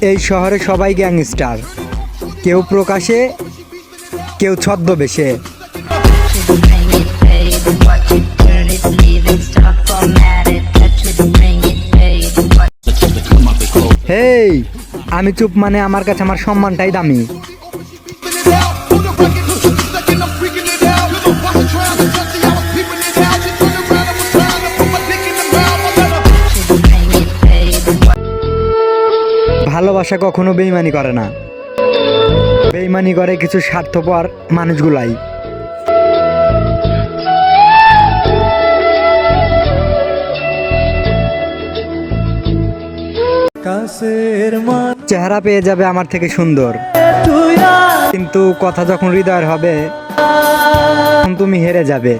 এই শহরে সবাই গ্যাংস্টার, কেউ প্রকাশে, কেউ ছদ্মবেশে। হেই, আমি চুপ মানে আমার কাছে আমার সম্মানটাই দামি। ভালোবাসা কখনো বেইমানি করে না, বেইমানি করে কিছু স্বার্থপর মানুষগুলাই। চেহারা পেয়ে যাবে আমার থেকে সুন্দর, কিন্তু কথা যখন হৃদয়ের হবে তখন তুমি হেরে যাবে।